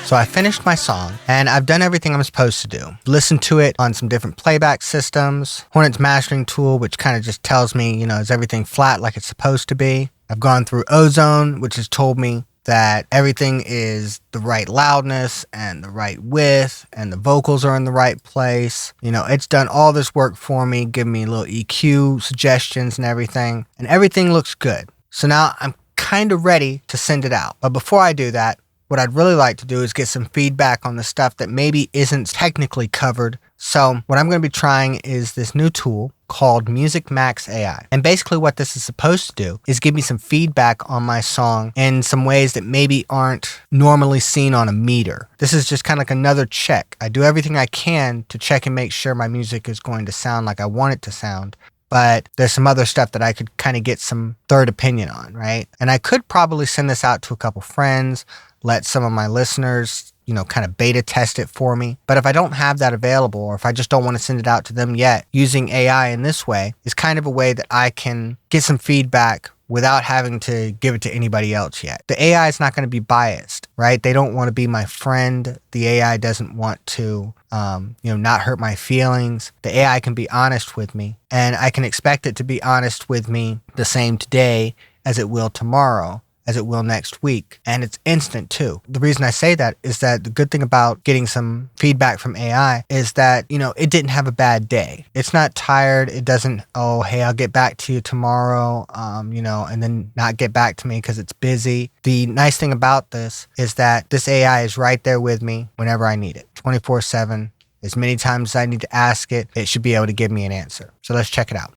So I finished my song, and I've done everything I'm supposed to do. Listened to it on some different playback systems, Hornet's mastering tool, which kind of just tells me, is everything flat like it's supposed to be. I've gone through Ozone, which has told me that everything is the right loudness and the right width, and the vocals are in the right place. It's done all this work for me, giving me little EQ suggestions and everything looks good. So now I'm kind of ready to send it out. But before I do that, what I'd really like to do is get some feedback on the stuff that maybe isn't technically covered. So what I'm going to be trying is this new tool called MusicMax.Ai. And basically what this is supposed to do is give me some feedback on my song in some ways that maybe aren't normally seen on a meter. This is just kind of like another check. I do everything I can to check and make sure my music is going to sound like I want it to sound. But there's some other stuff that I could kind of get some third opinion on, right? And I could probably send this out to a couple friends, let some of my listeners, kind of beta test it for me. But if I don't have that available, or if I just don't want to send it out to them yet, using AI in this way is kind of a way that I can get some feedback without having to give it to anybody else yet. The AI is not going to be biased, right? They don't want to be my friend. The AI doesn't want to, not hurt my feelings. The AI can be honest with me, and I can expect it to be honest with me the same today as it will tomorrow, as it will next week. And it's instant too. The reason I say that is that the good thing about getting some feedback from AI is that, it didn't have a bad day. It's not tired. It doesn't, oh, hey, I'll get back to you tomorrow, and then not get back to me because it's busy. The nice thing about this is that this AI is right there with me whenever I need it, 24/7. As many times as I need to ask it, it should be able to give me an answer. So let's check it out.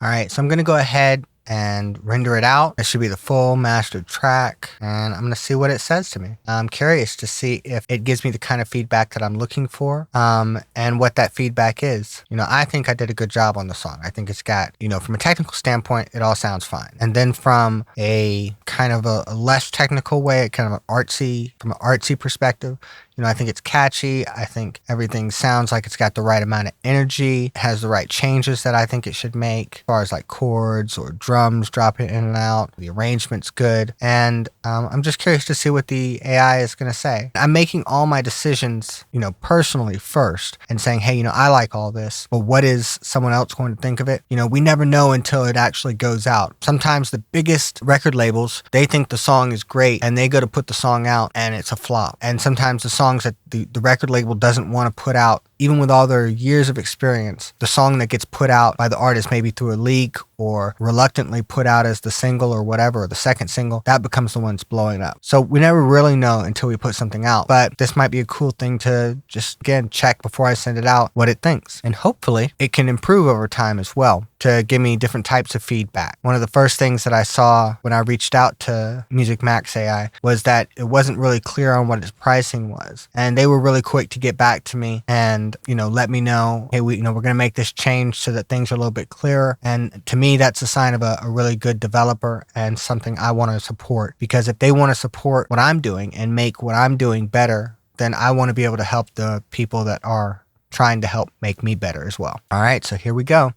All right, so I'm going to go ahead and render it out. It should be the full mastered track, and I'm going to see what it says to me. I'm curious to see if it gives me the kind of feedback that I'm looking for, and what that feedback is. I think I did a good job on the song. I think it's got, from a technical standpoint, it all sounds fine. And then from a kind of a less technical way, from an artsy perspective, I think it's catchy. I think everything sounds like it's got the right amount of energy. It has the right changes that I think it should make, as far as like chords or drums dropping in and out. The arrangement's good. And I'm just curious to see what the AI is going to say. I'm making all my decisions, personally first, and saying, hey, I like all this, but what is someone else going to think of it? We never know until it actually goes out. Sometimes the biggest record labels, they think the song is great, and they go to put the song out and it's a flop. And sometimes the songs that the record label doesn't want to put out, even with all their years of experience, the song that gets put out by the artist, maybe through a leak or reluctantly put out as the single or whatever, or the second single, that becomes the one that's blowing up. So we never really know until we put something out. But this might be a cool thing to just, again, check before I send it out what it thinks. And hopefully it can improve over time as well to give me different types of feedback. One of the first things that I saw when I reached out to MusicMax.Ai was that it wasn't really clear on what its pricing was. And they were really quick to get back to me and, let me know, hey, we're going to make this change so that things are a little bit clearer. And to me, that's a sign of a really good developer and something I want to support, because if they want to support what I'm doing and make what I'm doing better, then I want to be able to help the people that are trying to help make me better as well. All right, so here we go.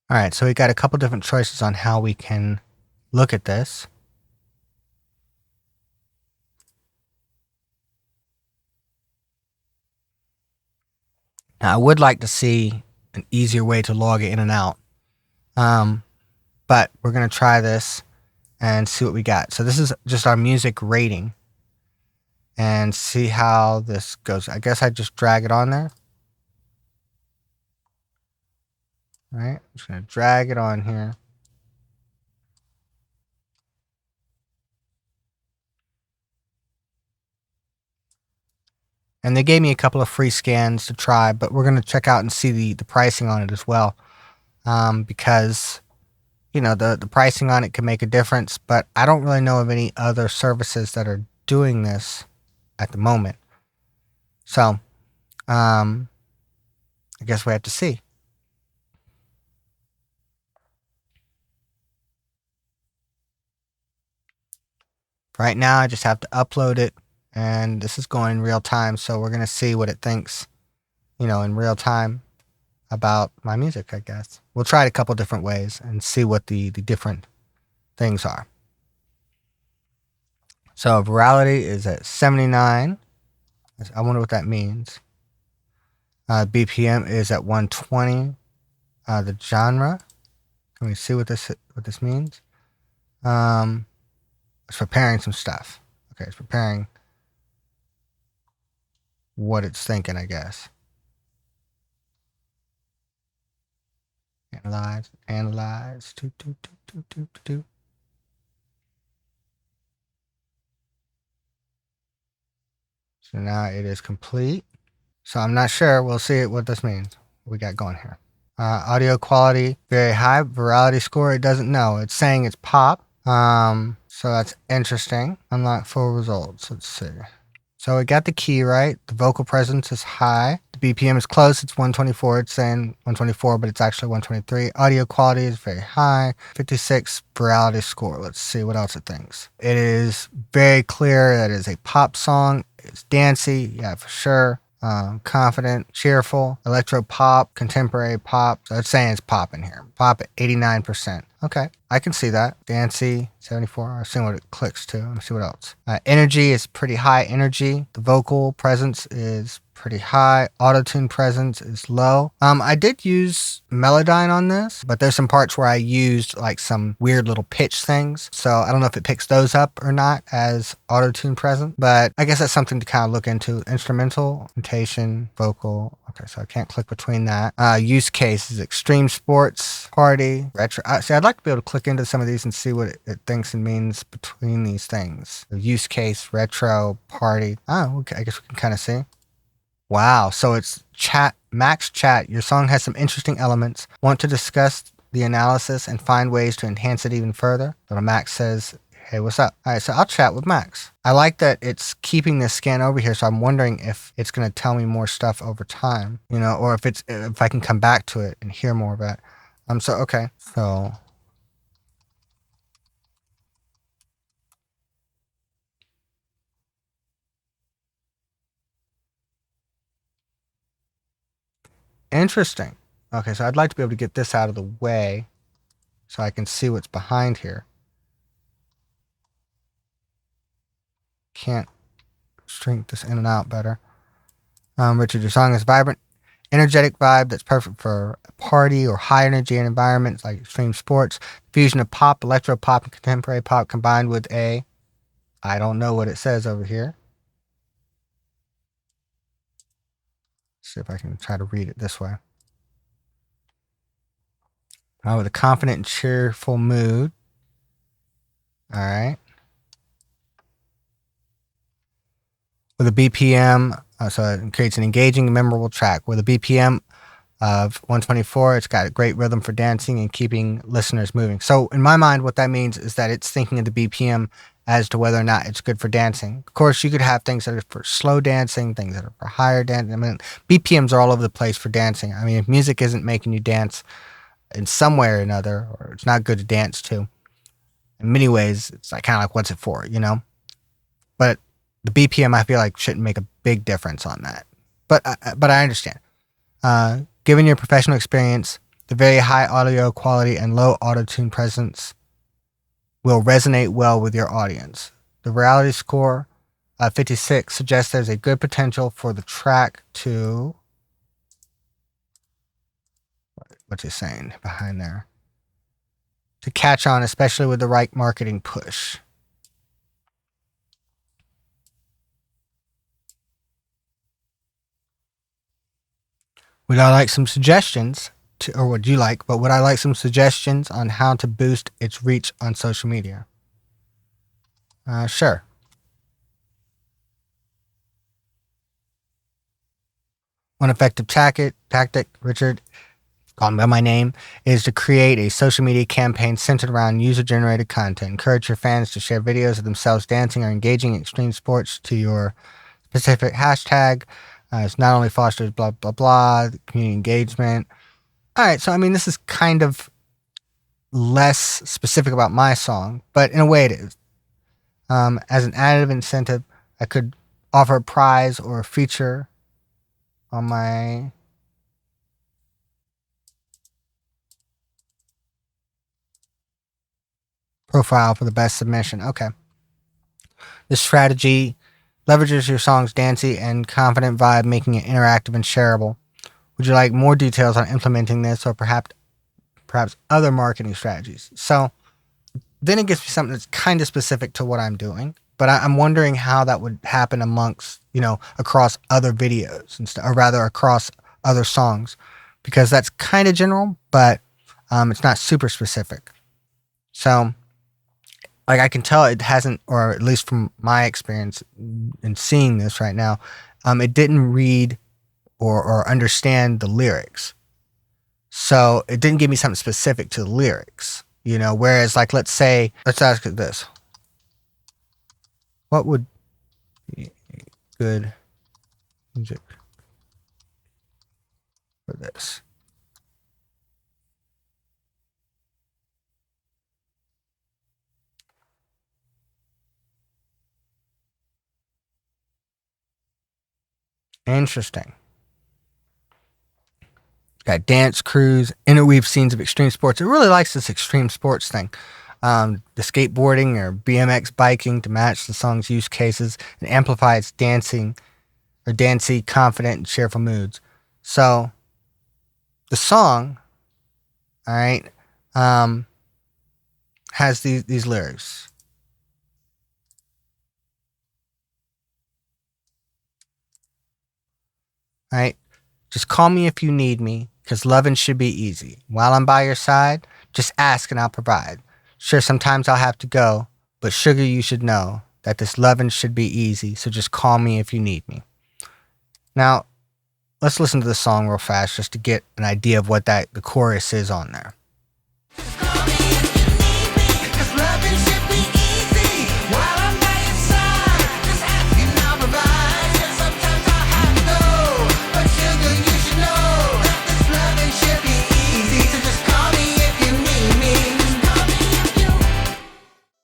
All right, so we got a couple different choices on how we can look at this. Now, I would like to see an easier way to log it in and out, but we're going to try this and see what we got. So this is just our music rating, and see how this goes. I guess I just drag it on there. All right, I'm just going to drag it on here. And they gave me a couple of free scans to try, but we're going to check out and see the pricing on it as well, because the pricing on it can make a difference, but I don't really know of any other services that are doing this at the moment. So I guess we have to see. Right now, I just have to upload it and this is going in real time, so we're going to see what it thinks, in real time about my music, I guess. We'll try it a couple different ways and see what the different things are. So virality is at 79. I wonder what that means. BPM is at 120. The genre. Can we see what this means? It's preparing some stuff. Okay, it's preparing what it's thinking, I guess. Analyze. Do. So now it is complete. So I'm not sure. We'll see what this means. What we got going here. Audio quality, very high. Virality score, it doesn't know. It's saying it's pop. So that's interesting. Unlock full results. Let's see. So it got the key right. The vocal presence is high. The BPM is close. It's 124. It's saying 124, but it's actually 123. Audio quality is very high. 56 virality score. Let's see what else it thinks. It is very clear that it is a pop song. It's dancey. Yeah, for sure. Confident, cheerful, electro pop, contemporary pop. So it's saying it's pop in here. Pop at 89%. Okay, I can see that. Dancey, 74. I'll see what it clicks to. Let me see what else. Energy is pretty high energy. The vocal presence is pretty high. Auto-tune presence is low. I did use Melodyne on this, but there's some parts where I used like some weird little pitch things. So I don't know if it picks those up or not as auto-tune present, but I guess that's something to kind of look into. Instrumental, notation, vocal. Okay, so I can't click between that. Use case is extreme sports, party, retro. See, I'd like to be able to click into some of these and see what it thinks and means between these things. The use case, retro, party. Oh, okay. I guess we can kind of see. Wow. So it's chat, Max chat. Your song has some interesting elements. Want to discuss the analysis and find ways to enhance it even further? Little Max says, hey, what's up? All right, so I'll chat with Max. I like that it's keeping this scan over here, so I'm wondering if it's going to tell me more stuff over time, or if I can come back to it and hear more of it. Okay. So interesting. Okay, so I'd like to be able to get this out of the way so I can see what's behind here. Can't shrink this in and out better. Richard, your song is vibrant, energetic vibe that's perfect for a party or high energy environments like extreme sports. Fusion of pop, electro pop, and contemporary pop combined with I don't know what it says over here. Let's see if I can try to read it this way. With a confident and cheerful mood. All right. With a BPM, so it creates an engaging and memorable track. With a BPM of 124, it's got a great rhythm for dancing and keeping listeners moving. So in my mind, what that means is that it's thinking of the BPM as to whether or not it's good for dancing. Of course, you could have things that are for slow dancing, things that are for higher dancing. I mean, BPMs are all over the place for dancing. I mean, if music isn't making you dance in some way or another, or it's not good to dance to, in many ways, it's like kind of like, what's it for, But the BPM, I feel like, shouldn't make a big difference on that. But I understand. Given your professional experience, the very high audio quality and low auto-tune presence will resonate well with your audience. The reality score, 56, suggests there's a good potential for the track to... What's he saying behind there? To catch on, especially with the right marketing push. Would I like some suggestions or would you like, but would I like some suggestions on how to boost its reach on social media? Sure. One effective tactic, Richard, call me by my name, is to create a social media campaign centered around user-generated content. Encourage your fans to share videos of themselves dancing or engaging in extreme sports to your specific hashtag. It's not only fosters blah, blah, blah, community engagement. All right, so I mean, this is kind of less specific about my song, but in a way it is. As an additive incentive, I could offer a prize or a feature on my profile for the best submission. Okay. This strategy leverages your song's dancey and confident vibe, making it interactive and shareable. Would you like more details on implementing this or perhaps other marketing strategies? So then it gives me something that's kind of specific to what I'm doing, but I'm wondering how that would happen amongst, across other videos and or rather across other songs, because that's kind of general, but it's not super specific. So like I can tell it hasn't, or at least from my experience in seeing this right now, it didn't read or understand the lyrics. So it didn't give me something specific to the lyrics, whereas like, let's ask it this. What would be good music for this? Interesting. Got dance crews, interweave scenes of extreme sports. It really likes this extreme sports thing. The skateboarding or BMX biking to match the song's use cases and amplify its dancing or dancey, confident, and cheerful moods. So the song, all right, has these lyrics. All right, just call me if you need me, 'cause loving should be easy. While I'm by your side, just ask and I'll provide. Sure, sometimes I'll have to go, but sugar, you should know that this loving should be easy, so just call me if you need me. Now, let's listen to the song real fast just to get an idea of what the chorus is on there.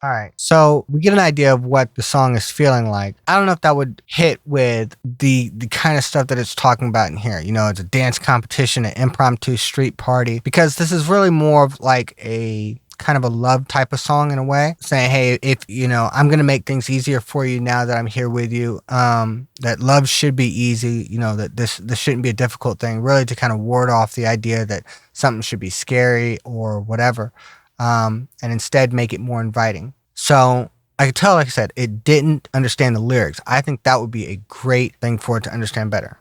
All right. So we get an idea of what the song is feeling like. I don't know if that would hit with the kind of stuff that it's talking about in here. It's a dance competition, an impromptu street party, because this is really more of like a kind of a love type of song in a way, saying, hey, if I'm going to make things easier for you now that I'm here with you, that love should be easy, that this shouldn't be a difficult thing, really to kind of ward off the idea that something should be scary or whatever. And instead make it more inviting. So I could tell, like I said, it didn't understand the lyrics. I think that would be a great thing for it to understand better.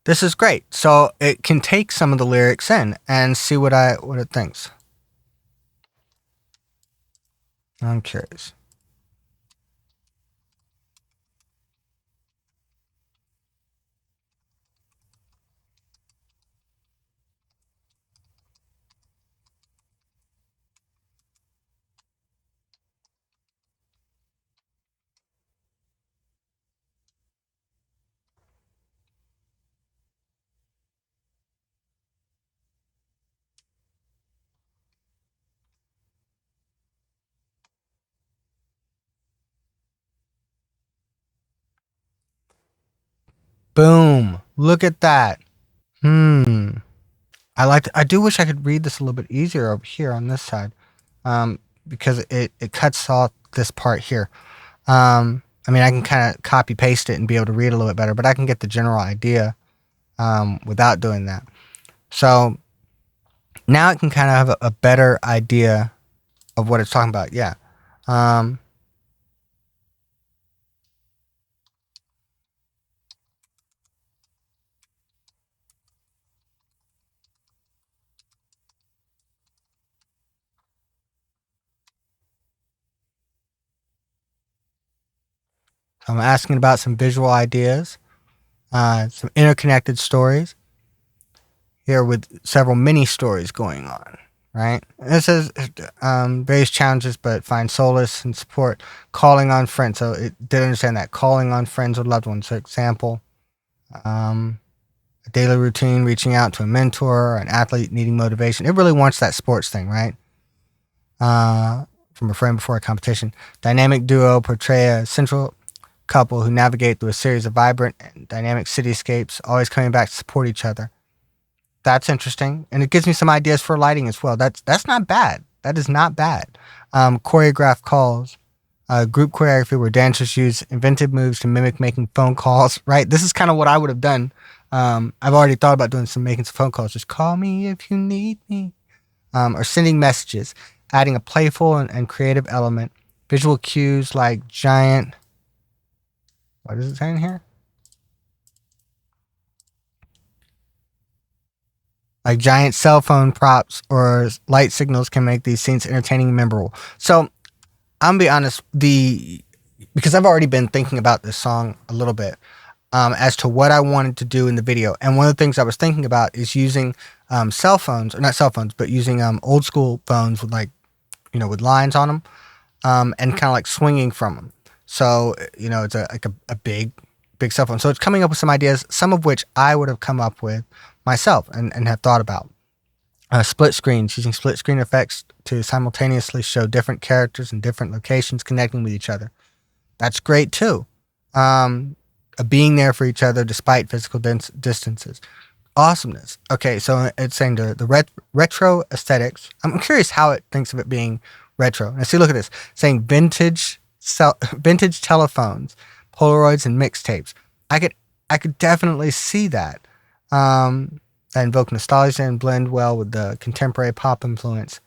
This is great. So it can take some of the lyrics in and see what it thinks. I'm curious. Boom. Look at that. I do wish I could read this a little bit easier over here on this side. Because it cuts off this part here. I mean, I can kind of copy paste it and be able to read a little bit better, but I can get the general idea without doing that. So now it can kind of have a better idea of what it's talking about. Yeah. I'm asking about some visual ideas, some interconnected stories here with several mini stories going on. right? It says various challenges, but find solace and support. Calling on friends. So it did understand that. Calling on friends or loved ones. So example, a daily routine, reaching out to a mentor, an athlete needing motivation. It really wants that sports thing, right? From a friend before a competition. Dynamic duo portray a central couple who navigate through a series of vibrant and dynamic cityscapes, always coming back to support each other. That's interesting, and it gives me some ideas for lighting as well. That's not bad. That is not bad. Choreographed calls, group choreography where dancers use inventive moves to mimic making phone calls. Right, this is kind of what I would have done. I've already thought about making some phone calls. Just call me if you need me. Or sending messages, adding a playful and creative element. Visual cues like giant. What does it say in here? Like giant cell phone props or light signals can make these scenes entertaining and memorable. So I'm gonna be honest, because I've already been thinking about this song a little bit as to what I wanted to do in the video, and one of the things I was thinking about is using cell phones, or not cell phones, but using old school phones with with lines on them, and kind of like swinging from them. So it's a big cell phone. So it's coming up with some ideas, some of which I would have come up with myself and have thought about. Split screens, using split screen effects to simultaneously show different characters in different locations connecting with each other. That's great too. Um, Being there for each other despite physical distances. Awesomeness. Okay, so it's saying the retro aesthetics. I'm curious how it thinks of it being retro. Now, see, look at this. Saying vintage telephones, Polaroids, and mixtapes. I could I could definitely see that. That invoke nostalgia and blend well with the contemporary pop influence.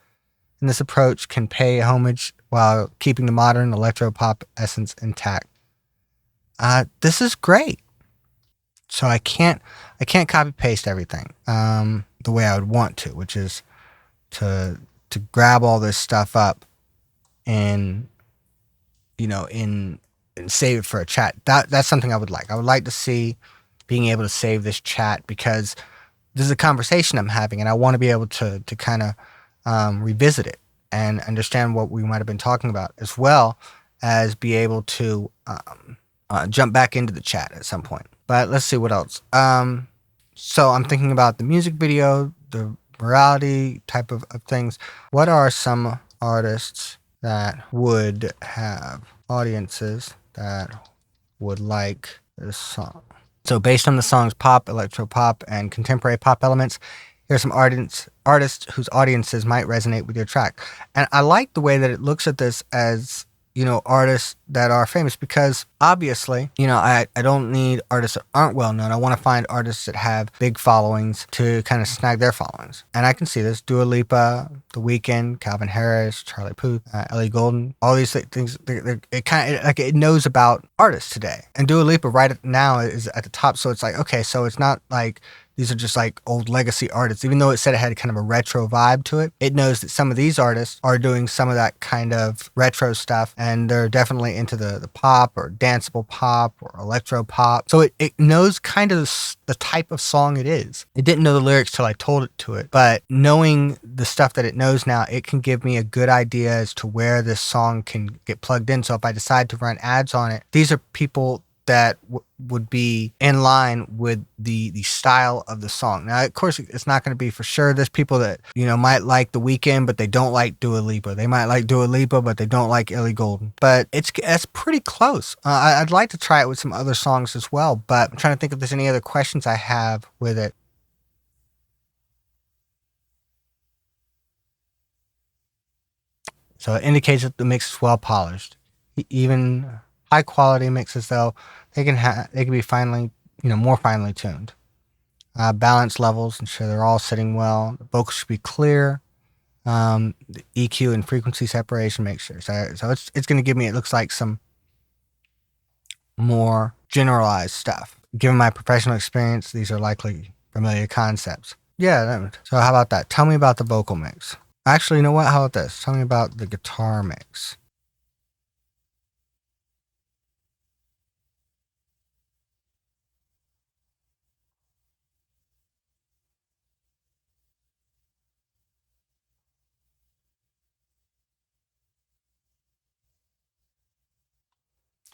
And this approach can pay homage while keeping the modern electro pop essence intact. This is great. So I can't copy paste everything the way I would want to, which is to grab all this stuff up and in and save it for a chat. That's something I would like. I would like to see being able to save this chat because this is a conversation I'm having, and I want to be able to kind of revisit it and understand what we might have been talking about, as well as be able to jump back into the chat at some point. But let's see what else. So I'm thinking about the music video, the morality type of things. What are some artists that would have audiences that would like this song? So based on the song's pop, electro pop, and contemporary pop elements, here are some artists whose audiences might resonate with your track. And I like the way that it looks at this as, artists that are famous, because obviously, I don't need artists that aren't well known. I want to find artists that have big followings to kind of snag their followings. And I can see this: Dua Lipa, The Weeknd, Calvin Harris, Charlie Puth, Ellie Goulding. All these things, it kind of like it knows about artists today. And Dua Lipa now is at the top. So it's like, okay, so it's not like these are just like old legacy artists. Even though it said it had kind of a retro vibe to it, it knows that some of these artists are doing some of that kind of retro stuff, and they're definitely into the pop or danceable pop or electro pop. So it knows kind of the type of song it is. It didn't know the lyrics till I told it to it, but knowing the stuff that it knows now, it can give me a good idea as to where this song can get plugged in. So if I decide to run ads on it, these are people that would be in line with the style of the song. Now, of course, it's not going to be for sure. There's people that, might like The Weeknd, but they don't like Dua Lipa. They might like Dua Lipa, but they don't like Ellie Goulding. But that's pretty close. I'd like to try it with some other songs as well, but I'm trying to think if there's any other questions I have with it. So it indicates that the mix is well polished. Even high quality mixes, though, they can be more finely tuned. Balance levels, ensure they're all sitting well. The vocals should be clear. The EQ and frequency separation, make sure. So it's going to give me, it looks like, some more generalized stuff. Given my professional experience, these are likely familiar concepts. Yeah, so how about that? Tell me about the vocal mix. Actually, you know what? How about this? Tell me about the guitar mix.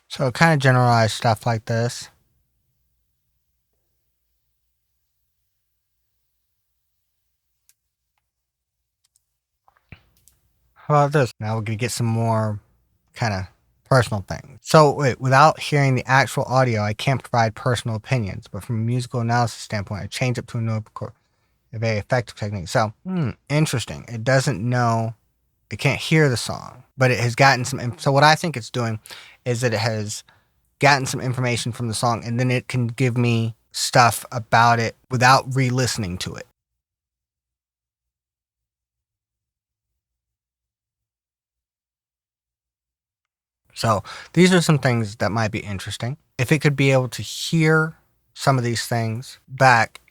So kind of generalized stuff like this. How about this? Now we're going to get some more kind of personal things. So wait, without hearing the actual audio, I can't provide personal opinions, but from a musical analysis standpoint, I change up to a very effective technique. So, interesting. It doesn't know, it can't hear the song, but it has gotten so what I think it's doing is that it has gotten some information from the song and then it can give me stuff about it without re-listening to it. So these are some things that might be interesting. If it could be able to hear some of these things back,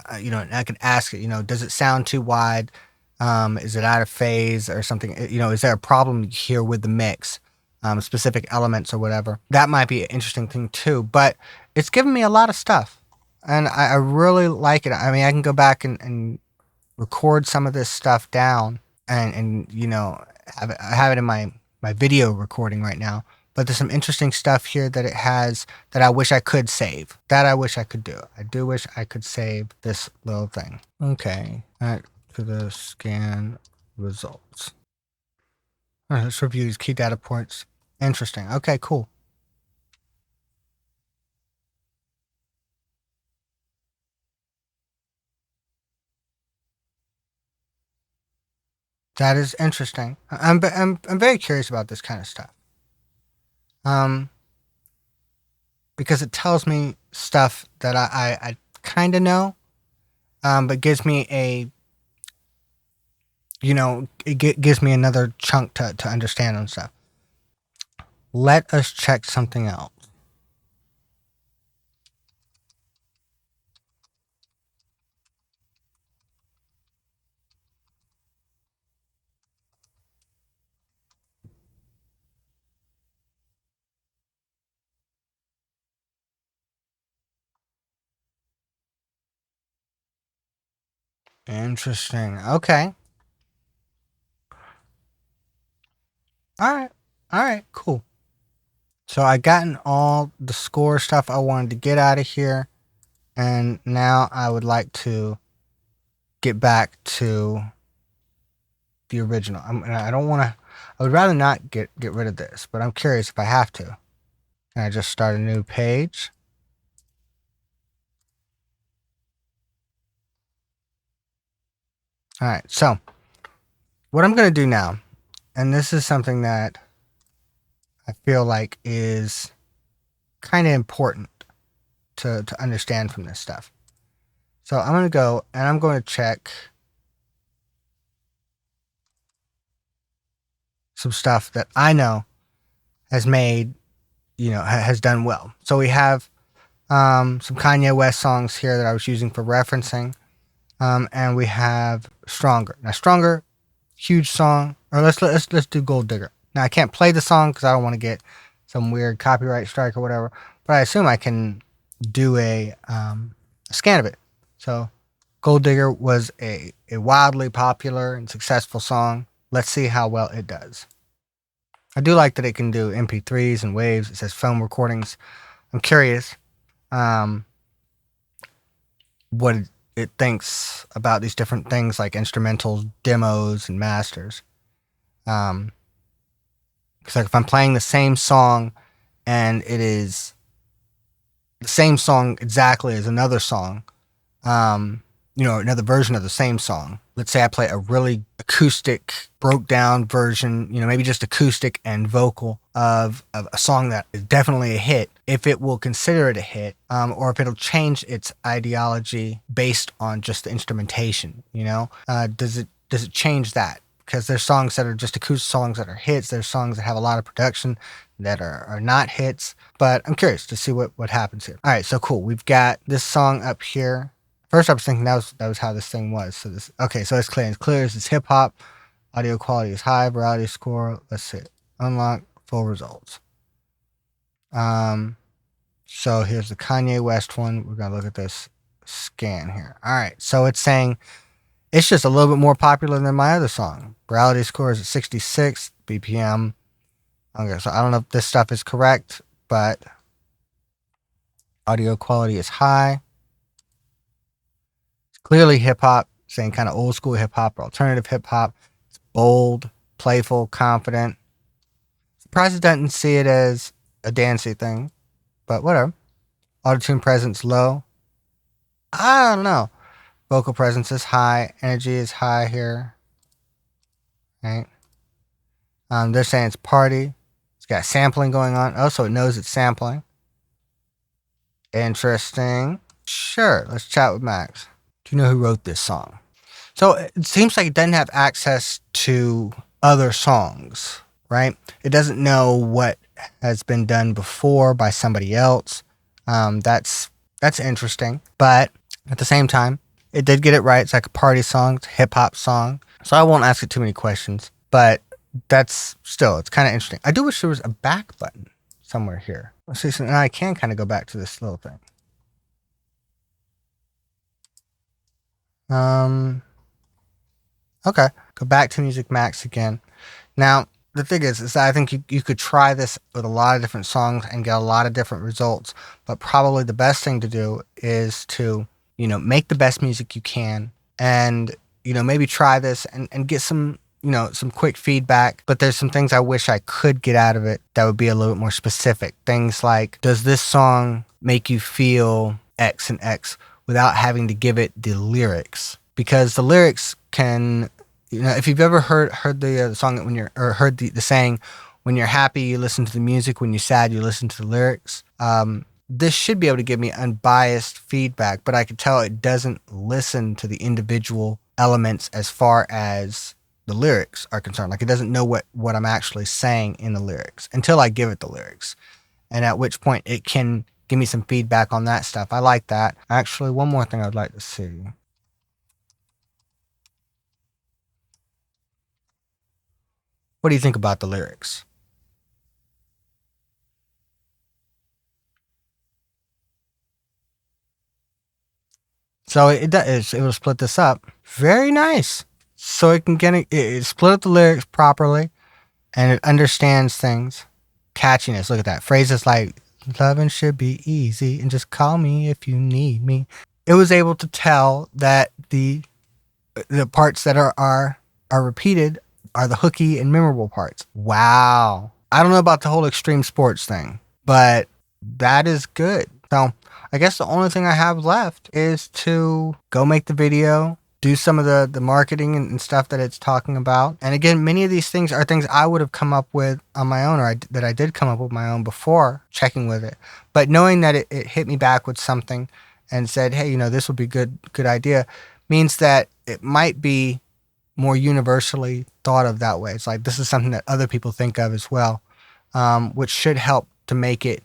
and I could ask it, does it sound too wide? Is it out of phase or something? Is there a problem here with the mix, specific elements or whatever? That might be an interesting thing too. But it's given me a lot of stuff, and I really like it. I mean, I can go back and record some of this stuff down and have it in my video recording right now. But there's some interesting stuff here that it has that I wish I could save. That I wish I could do. I do wish I could save this little thing. Okay, back to the scan results. All right, let's review these key data points. Interesting. Okay, cool. That is interesting. I'm very curious about this kind of stuff. Um, because it tells me stuff that I kind of know, but gives me gives me another chunk to understand and stuff. Let us check something else. Interesting. Okay. All right. All right. Cool. So I gotten all the score stuff I wanted to get out of here, and now I would like to get back to the original. I don't want to. I would rather not get rid of this, but I'm curious if I have to. Can I just start a new page? All right. So what I'm going to do now, and this is something that I feel like is kind of important to understand from this stuff. So I'm going to go and I'm going to check some stuff that I know has made, has done well. So we have some Kanye West songs here that I was using for referencing. And we have Stronger. Now Stronger, huge song. Or let's do Gold Digger. Now I can't play the song because I don't want to get some weird copyright strike or whatever. But I assume I can do a scan of it. So Gold Digger was a wildly popular and successful song. Let's see how well it does. I do like that it can do MP3s and waves. It says film recordings. I'm curious what it thinks about these different things like instrumentals, demos, and masters. Because like if I'm playing the same song and it is the same song exactly as another song, another version of the same song. Let's say I play a really acoustic, broke down version, maybe just acoustic and vocal of a song that is definitely a hit. If it will consider it a hit, or if it'll change its ideology based on just the instrumentation, does it change that? Because there's songs that are just acoustic songs that are hits. There's songs that have a lot of production that are not hits. But I'm curious to see what happens here. All right, so cool. We've got this song up here. First, I was thinking that was how this thing was. So so it's clear. It's clear. It's hip hop. Audio quality is high. Variety score. Let's see. Unlock full results. So here's the Kanye West one. We're gonna look at this scan here. All right. So it's saying it's just a little bit more popular than my other song. Virality score is at 66 BPM. Okay, so I don't know if this stuff is correct. but audio quality is high. It's clearly hip hop, saying kind of old school hip hop or alternative hip hop. It's bold, playful, confident. Surprised it doesn't see it as a dancey thing, but whatever. Auto-tune presence low. I don't know. Vocal presence is high. Energy is high here. Right? They're saying it's party. It's got sampling going on. Oh, so it knows it's sampling. Interesting. Sure, let's chat with Max. Do you know who wrote this song? So it seems like it doesn't have access to other songs, right? It doesn't know what has been done before by somebody else. That's interesting. But at the same time, it did get it right. It's like a party song. It's a hip-hop song. So I won't ask it too many questions. But it's kind of interesting. I do wish there was a back button somewhere here. Let's see, so now I can kind of go back to this little thing. Okay, go back to Music Max again. Now, the thing is that I think you could try this with a lot of different songs and get a lot of different results, but probably the best thing to do is to, make the best music you can and, maybe try this and get some, some quick feedback. But there's some things I wish I could get out of it that would be a little bit more specific. Things like, does this song make you feel X and X without having to give it the lyrics? Because the lyrics can, if you've ever heard the song heard the saying, when you're happy, you listen to the music. When you're sad, you listen to the lyrics. This should be able to give me unbiased feedback, but I could tell it doesn't listen to the individual elements as far as the lyrics are concerned. Like it doesn't know what I'm actually saying in the lyrics until I give it the lyrics. And at which point it can give me some feedback on that stuff. I like that. Actually, one more thing I'd like to see. What do you think about the lyrics? So it will split this up. Very nice. So it can it split up the lyrics properly and it understands things. Catchiness. Look at that. Phrases like loving should be easy and just call me if you need me. It was able to tell that the parts that are repeated are the hooky and memorable parts. Wow. I don't know about the whole extreme sports thing, but that is good. So I guess the only thing I have left is to go make the video, do some of the marketing and stuff that it's talking about. And again, many of these things are things I would have come up with on my own, or that I did come up with my own before checking with it. But knowing that it hit me back with something and said, hey, this would be good idea, means that it might be more universally thought of that way. It's like this is something that other people think of as well, which should help to make it,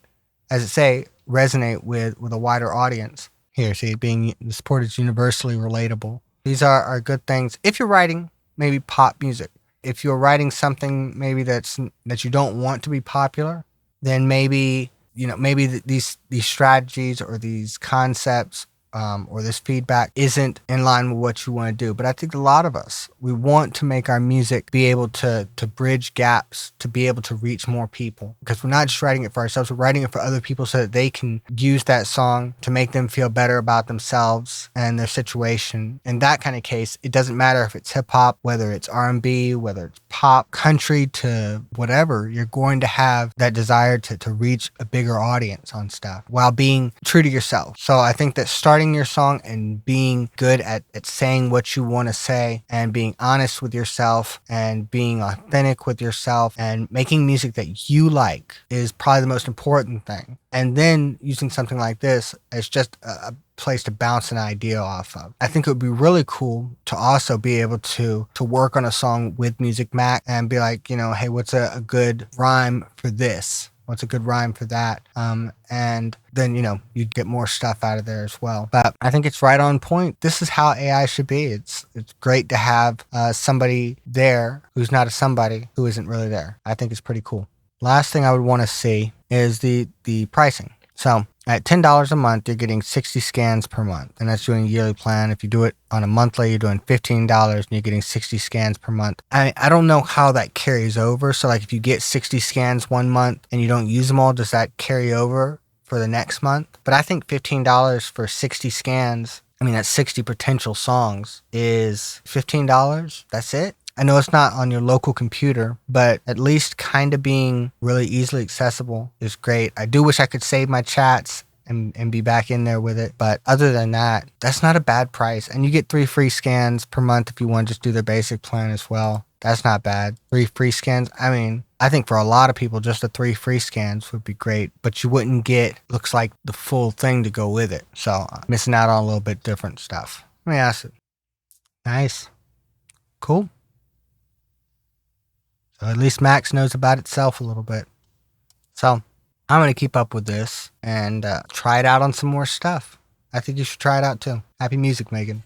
as it say, resonate with a wider audience. Here, see, the support is universally relatable. These are good things. If you're writing maybe pop music, if you're writing something maybe that you don't want to be popular, then maybe these strategies or these concepts or this feedback isn't in line with what you want to do. But I think a lot of us, we want to make our music be able to bridge gaps, to be able to reach more people. Because we're not just writing it for ourselves, we're writing it for other people so that they can use that song to make them feel better about themselves and their situation. In that kind of case, it doesn't matter if it's hip hop, whether it's R&B, whether it's pop, country, to whatever, you're going to have that desire to reach a bigger audience on stuff while being true to yourself. So I think that starting your song and being good at saying what you want to say and being honest with yourself and being authentic with yourself and making music that you like is probably the most important thing. And then using something like this as just a place to bounce an idea off of. I think it would be really cool to also be able to work on a song with Music Max and be like, hey, what's a good rhyme for this? What's a good rhyme for that? And then, you'd get more stuff out of there as well. But I think it's right on point. This is how AI should be. It's great to have somebody there who's not a somebody who isn't really there. I think it's pretty cool. Last thing I would want to see is the pricing. So At $10 a month, you're getting 60 scans per month, and that's doing a yearly plan. If you do it on a monthly, you're doing $15 and you're getting 60 scans per month. I don't know how that carries over. So like if you get 60 scans one month and you don't use them all, does that carry over for the next month? But I think $15 for 60 scans, I mean, that's 60 potential songs, is $15. That's it. I know it's not on your local computer, but at least kind of being really easily accessible is great. I do wish I could save my chats and be back in there with it. But other than that, that's not a bad price. And you get 3 free scans per month if you want to just do the basic plan as well. That's not bad. 3 free scans. I mean, I think for a lot of people, just the 3 free scans would be great, but you wouldn't get, looks like, the full thing to go with it. So missing out on a little bit different stuff. Let me ask it. Nice. Cool. So at least Max knows about itself a little bit. So I'm going to keep up with this and try it out on some more stuff. I think you should try it out too. Happy music, Megan.